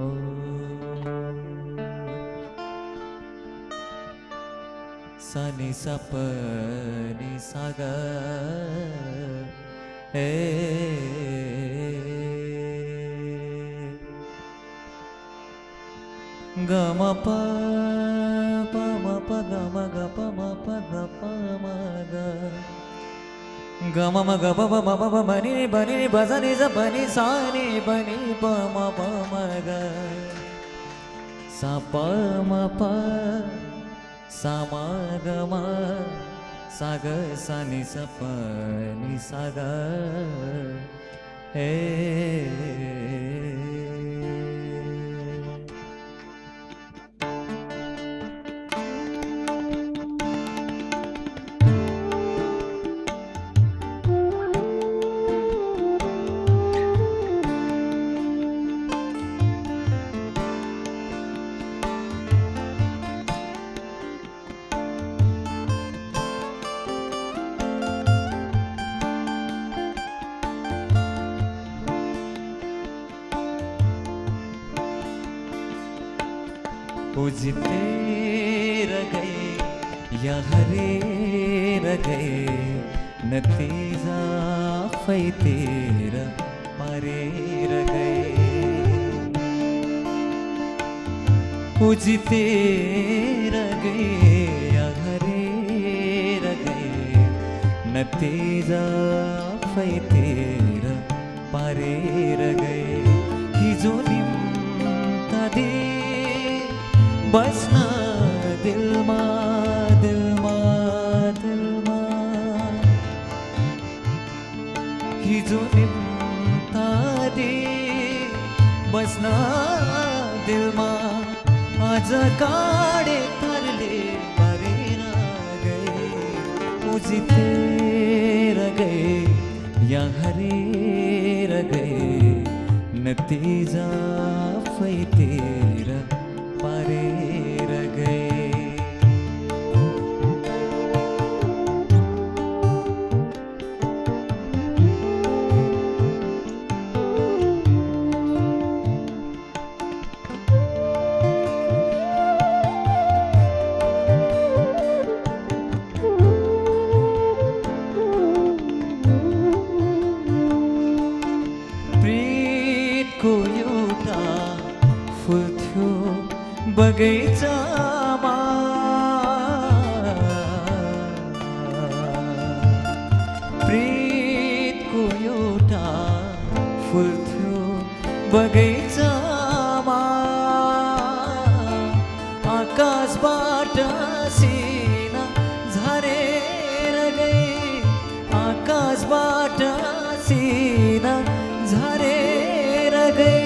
ओ सनि सपनि सग ए गम प म प ग म ग प म प ग प म ग ग म म ग प प म प प म नि ब नि ब स नि स प नि सा नि ब नि प म प म ग स प म प स म ग म स ग स नि स प नि स ग ए पूजते रह गए या हरे रह गए नतीजा फै तेरा परे रह गए पूजते रह गए या हरे रह गए नतीजा फै तेरा परे रह गए हिजो निम्ता दे बस्न दिलमा दिलमा दिलमा हिजो निम्ता दे बस्न दिलमा आज काडे तरले परेर गए उजितेर गए या हरेर गए नतीजा फै तेरा परेर गए प्रीतको एउटा फुल थियो बगैँचामा प्रीतको एउटा फुल थियो बगैँचामा आकाशबाट सिना झरेर गए आकाशबाट सिना झरेर गए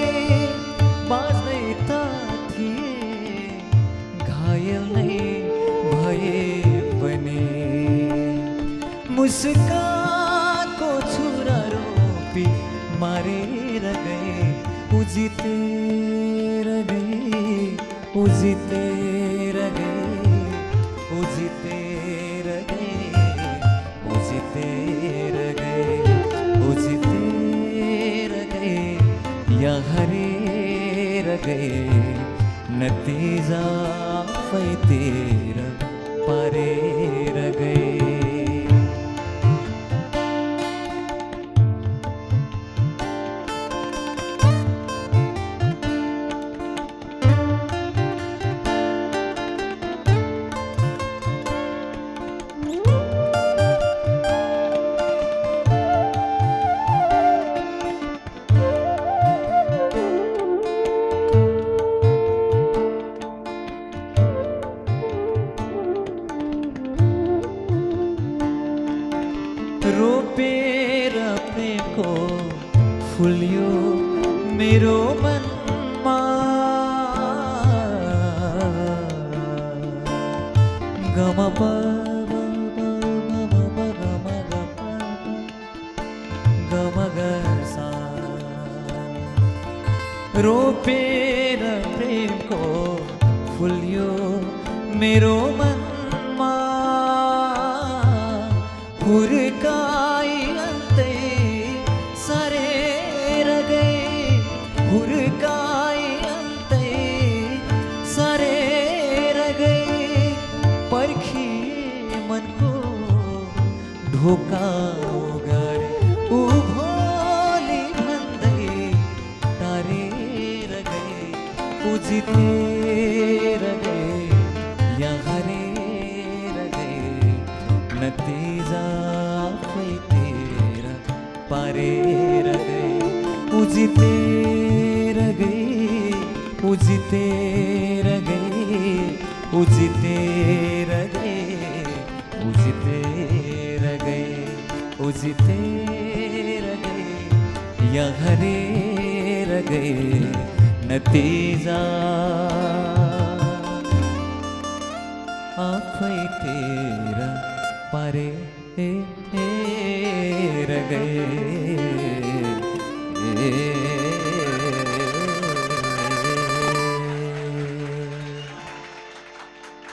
बाँच्दै त थिए घायल नै भए पनि मुस्कानको छुरा रोपी मारेर गए उजितेर गए उजितेर गए उजितेर गए उजितेर गए उजितेर गए या हरेर गए नतीजा फै तेरा परेर गए रोपेर प्रेमको फुल्यो मेरो मनमा गम प गम ग सा रोपेर प्रेमको फुल्यो मेरो मनमा हुर्काई अंतै सरेर गए हुर्काई ढोका उभोली भन्दै तारेर गए उजितेर गए यहाँ हरेर गए नतिजा आफै तेरा पारेर गए उजितेर गए उजितेर गए उजितेर गए उजितेर गए उजितेर गए या हरेर गए नतिजा आफै तेरा पारेर गए